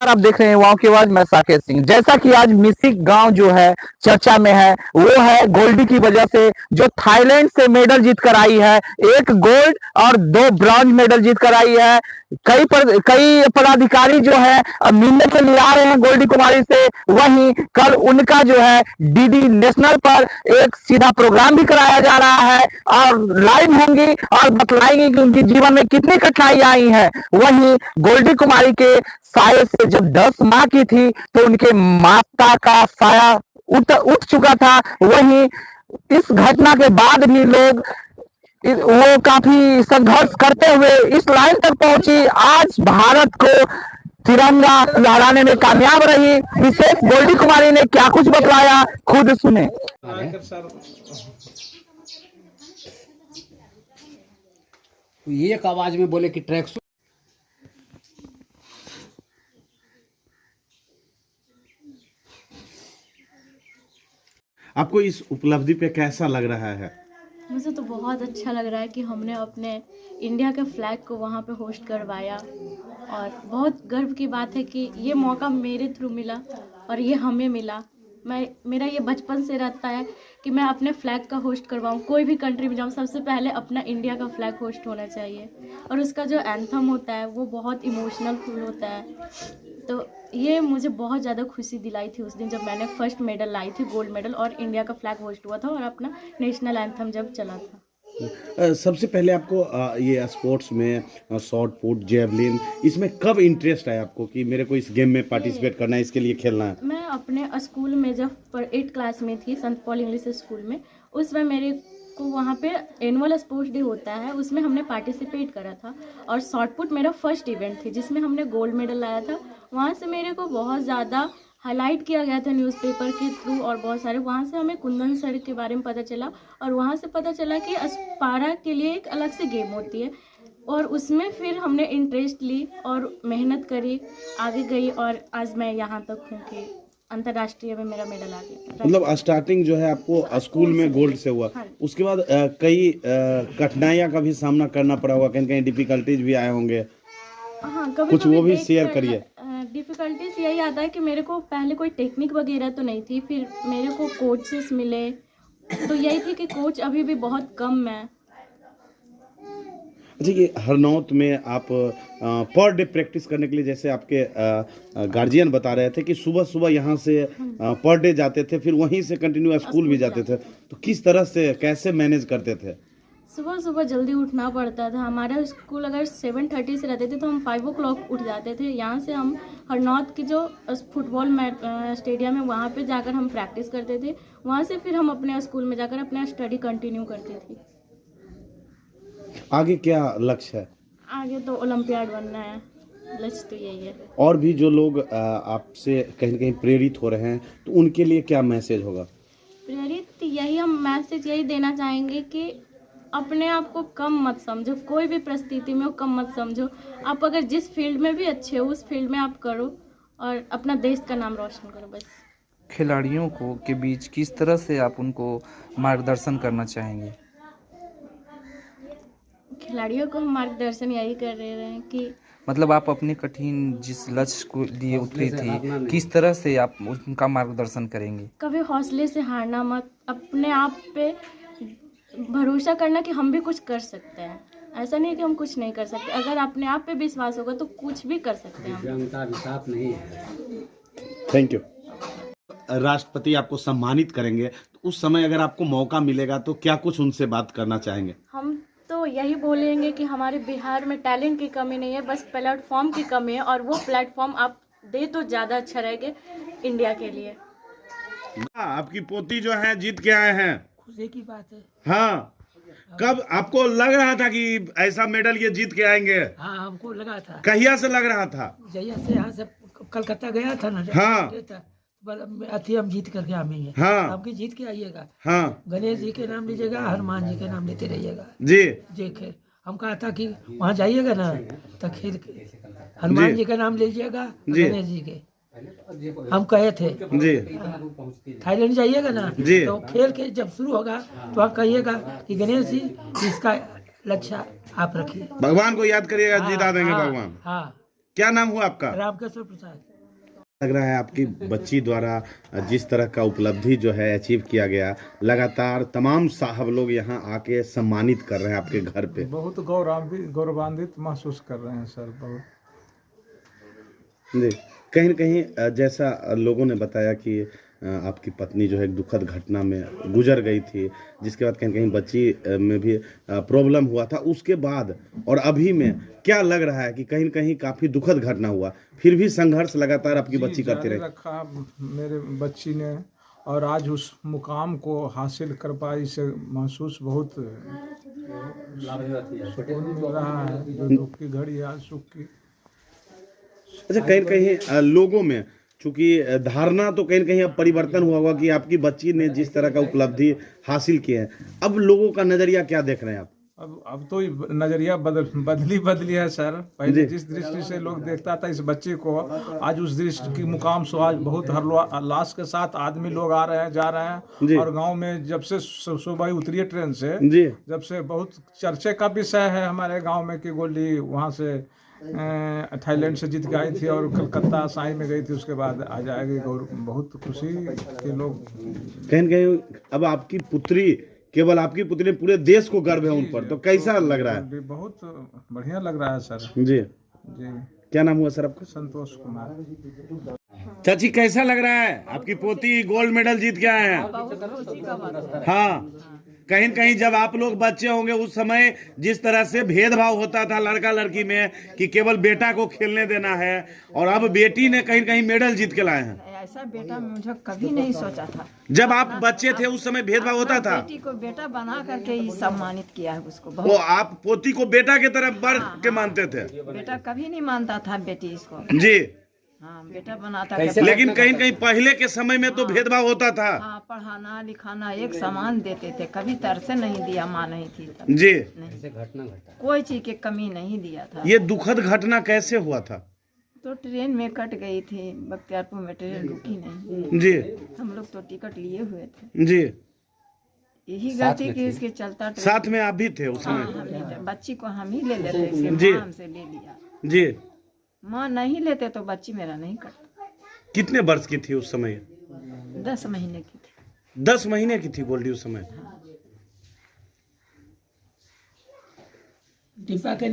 आप देख रहे हैं वाव की आवाज, मैं साकेत सिंह। जैसा कि आज मिसिक गांव जो है चर्चा में है, वो है गोल्डी की वजह से, जो थाईलैंड से मेडल जीत कर आई है। एक गोल्ड और 2 ब्रॉन्ज मेडल जीत कर आई है। कई पदाधिकारी जो है अब मिलने के लिए आ रहे हैं गोल्डी कुमारी से। वहीं कल उनका जो है डीडी नेशनल पर एक सीधा प्रोग्राम भी कराया जा रहा है और लाइव होंगी और बतलाएंगी कि उनके जीवन में कितनी कठिनाई आई है। वहीं गोल्डी कुमारी के साये से जब 10 माह की थी तो उनके माता का साया उठ चुका था। वहीं इस घटना के बाद भी लोग वो काफी संघर्ष करते हुए इस लाइन तक पहुंची। आज भारत को तिरंगा लहराने में कामयाब रही। विशेष गोल्डी कुमारी ने क्या कुछ बतलाया, खुद सुने। एक आवाज में बोले कि ट्रैक सूट। आपको इस उपलब्धि पे कैसा लग रहा है? मुझे तो बहुत अच्छा लग रहा है कि हमने अपने इंडिया के फ्लैग को वहाँ पे होस्ट करवाया, और बहुत गर्व की बात है कि ये मौका मेरे थ्रू मिला और ये हमें मिला। मेरा ये बचपन से रहता है कि मैं अपने फ्लैग का होस्ट करवाऊँ। कोई भी कंट्री में जाऊँ, सबसे पहले अपना इंडिया का फ्लैग होस्ट होना चाहिए, और उसका जो एंथम होता है वो बहुत इमोशनल फुल होता है। तो ये मुझे बहुत ज़्यादा खुशी दिलाई थी उस दिन जब मैंने फर्स्ट मेडल लाई थी, गोल्ड मेडल, और इंडिया का फ्लैग होस्ट हुआ था और अपना नेशनल एंथम जब चला था। सबसे पहले आपको ये स्पोर्ट्स में शॉट पुट, जेवलिन, इसमें कब इंटरेस्ट आया आपको कि मेरे को इस गेम में पार्टिसिपेट करना है, इसके लिए खेलना है? मैं अपने स्कूल में जब 8th क्लास में थी, संत पॉल इंग्लिश स्कूल में, उसमें मेरे को वहाँ पे एनुअल स्पोर्ट्स डे होता है, उसमें हमने पार्टिसिपेट करा था। और शॉट पुट मेरा फर्स्ट इवेंट थी जिसमें हमने गोल्ड मेडल लाया था। वहाँ से मेरे को बहुत ज़्यादा हाईलाइट किया गया था न्यूज़पेपर के थ्रू, और बहुत सारे वहाँ से हमें कुंदन सर के बारे में पता चला, और वहाँ से पता चला कि पारा के लिए एक अलग से गेम होती है, और उसमें फिर हमने इंटरेस्ट ली और मेहनत करी, आगे गई, और आज मैं यहाँ तक हूँ कि अंतर्राष्ट्रीय में मेरा मेडल आ गया। मतलब स्टार्टिंग जो है आपको स्कूल में गोल्ड से हुआ। हाँ। उसके बाद कई कठिनाइयाँ का भी सामना करना पड़ा होगा, कहीं कहीं डिफिकल्टीज भी आए होंगे। हाँ, कभी कुछ वो भी शेयर करिए। डिफ़िकल्टीज यही आता है कि मेरे को पहले कोई टेक्निक वगैरह तो नहीं थी, फिर मेरे को कोचेस मिले, तो यही थी कि कोच अभी भी बहुत कम है। अच्छा, ये हरनौत में आप पर डे प्रैक्टिस करने के लिए, जैसे आपके गार्जियन बता रहे थे कि सुबह सुबह यहाँ से पर डे जाते थे, फिर वहीं से कंटिन्यू स्कूल भी जाते थे, तो किस तरह से कैसे मैनेज करते थे? सुबह सुबह जल्दी उठना पड़ता था। हमारा स्कूल अगर 7:30 से रहते थे तो हम 5 o'clock उठ जाते थे। यहाँ से हम हरनौत की जो फुटबॉल स्टेडियम है वहाँ पे जाकर हम प्रैक्टिस करते थे। वहाँ से फिर हम अपने स्कूल में जाकर अपना स्टडी कंटिन्यू करते थे। आगे क्या लक्ष्य है? आगे तो ओलंपियाड बनना है, लक्ष्य तो यही है। और भी जो लोग आपसे कहीं न कहीं प्रेरित हो रहे हैं, तो उनके लिए क्या मैसेज होगा? प्रेरित यही हम मैसेज यही देना चाहेंगे कि अपने आप को कम मत समझो, कोई भी परिस्थिति में हो कम मत समझो। आप अगर जिस फील्ड में भी अच्छे हो उस फील्ड में आप करो और अपना देश का नाम रोशन करो, बस। खिलाड़ियों को के बीच किस तरह से आप उनको मार्गदर्शन करना चाहेंगे? खिलाड़ियों को हम मार्गदर्शन यही कर रहे हैं कि मतलब आप अपने कठिन जिस लक्ष्य को लिए उतरी थी, किस तरह से आप उनका मार्गदर्शन करेंगे? कभी हौसले से हारना मत, अपने आप पे भरोसा करना कि हम भी कुछ कर सकते हैं। ऐसा नहीं कि हम कुछ नहीं कर सकते, अगर अपने आप पे विश्वास होगा तो कुछ भी कर सकते हैं हम। Thank you. राष्ट्रपति आपको सम्मानित करेंगे, तो उस समय अगर आपको मौका मिलेगा तो क्या कुछ उनसे बात करना चाहेंगे? हम तो यही बोलेंगे कि हमारे बिहार में टैलेंट की कमी नहीं है, बस प्लेटफॉर्म की कमी है, और वो प्लेटफॉर्म आप दे तो ज़्यादा अच्छा रहेगा इंडिया के लिए। आपकी पोती जो है जीत के आए हैं, खुशी की बात है। हाँ, कब आपको लग रहा था कि ऐसा मेडल ये जीत के आएंगे? हाँ, हमको लगा था। कहिया से लग रहा था? जहिया से यहाँ से कलकत्ता गया था ना। हाँ, अथी हम जीत करके आएंगे। हाँ, आपकी जीत के आइएगा। हाँ, गणेश जी के नाम लीजिएगा, हनुमान जी के नाम लेते रहिएगा जी जी। खेल हम कहा था कि वहाँ जाइएगा ना तो खेल हनुमान जी का नाम लीजिएगा, गणेश जी के हम कहे थे जी। थाईलैंड जाइएगा ना जी, तो खेल के जब शुरू होगा तो आप कहिएगा कि गणेश जी इसका लक्ष्य आप रखिए, भगवान को याद करिएगा, हाँ, जीता देंगे हाँ, भगवान। हाँ। क्या नाम हुआ आपका? रामकृष्ण प्रसाद। लग रहा है आपकी बच्ची द्वारा जिस तरह का उपलब्धि जो है अचीव किया गया, लगातार तमाम साहब लोग यहाँ आके सम्मानित कर रहे हैं आपके घर पे? बहुत गौरवान्वित महसूस कर रहे हैं सर। बहुत जी, कहीं न कहीं जैसा लोगों ने बताया कि आपकी पत्नी जो है एक दुखद घटना में गुजर गई थी, जिसके बाद कहीं न कहीं बच्ची में भी प्रॉब्लम हुआ था। उसके बाद और अभी में क्या लग रहा है कि कहीं न कहीं काफ़ी दुखद घटना हुआ, फिर भी संघर्ष लगातार आपकी बच्ची करती जारी रही? रखा मेरे बच्ची ने, और आज उस मुकाम को हासिल कर पाई, इसे महसूस बहुत सुकून मिल रहा है। जो दुख की घड़ी आज सुख की। अच्छा, कहीं न कहीं लोगों में चूंकि धारणा तो कहीं न कहीं अब परिवर्तन हुआ होगा कि आपकी बच्ची ने जिस तरह का उपलब्धि हासिल की है, अब लोगों का नजरिया क्या देख रहे हैं आप? अब तो नजरिया बदली है सर। पहले जिस दृष्टि से लोग देखता था इस बच्चे को, आज उस दृष्टि की मुकाम से आज बहुत हर्षोल्लास के साथ आदमी लोग आ रहे हैं, जा रहे हैं। और गांव में जब से सुबह उतरी है ट्रेन से, जी, जब से बहुत चर्चे का विषय है हमारे गांव में कि गोल्डी वहां से थाईलैंड से जीत के आई थी और कलकत्ता साई में गई थी, उसके बाद आ जाएगी। बहुत खुशी के लोग। कहीं न कहीं अब आपकी पुत्री, केवल आपकी पुत्री, पूरे देश को गर्व है उन पर, तो कैसा लग रहा है? बहुत बढ़िया लग रहा है सर। जी जी, क्या नाम हुआ सर आपका? संतोष कुमार। चाची, कैसा लग रहा है? आपकी पोती गोल्ड मेडल जीत के आए हैं। बहुत खुशी का बात है। हाँ, कहीं न कहीं जब आप लोग बच्चे होंगे उस समय जिस तरह से भेदभाव होता था लड़का लड़की में कि केवल बेटा को खेलने देना है, और अब बेटी ने कहीं न कहीं मेडल जीत के लाए हैं। ऐसा बेटा मुझे कभी नहीं सोचा था। जब आप बच्चे थे उस समय भेदभाव होता था? बेटी को बेटा बना करके ही सम्मानित किया है उसको। वो बहुत आप पोती को बेटा की तरह बढ़ के मानते थे? बेटा कभी नहीं मानता था बेटी इसको। जी, हाँ, बेटा बनाता। लेकिन कहीं न कहीं पहले के समय में तो भेदभाव होता था। हाँ, पढ़ाना लिखाना एक समान देते थे, कभी तरसे नहीं दिया, माँ नहीं थी तब। जी, नहीं, कोई चीज की कमी नहीं दिया था। ये दुखद घटना कैसे हुआ था? तो ट्रेन में कट गई थी, बख्तियारपुर में ट्रेन रुकी नहीं। जी, हम लोग तो टिकट लिए हुए थे। जी, यही गलती की इसके चलता ट्रेन। साथ में आप भी थे उस हाँ, समय? हम ही थे। बच्ची को हम ही ले लेते, इसके जी। माँ हमसे ले लिया। जी, माँ नहीं लेते तो बच्ची मेरा नहीं कटता। कितने वर्ष की थी उस समय? 10 महीने की थी। 10 महीने की थी गोल्डी उस समय। डिब्बा के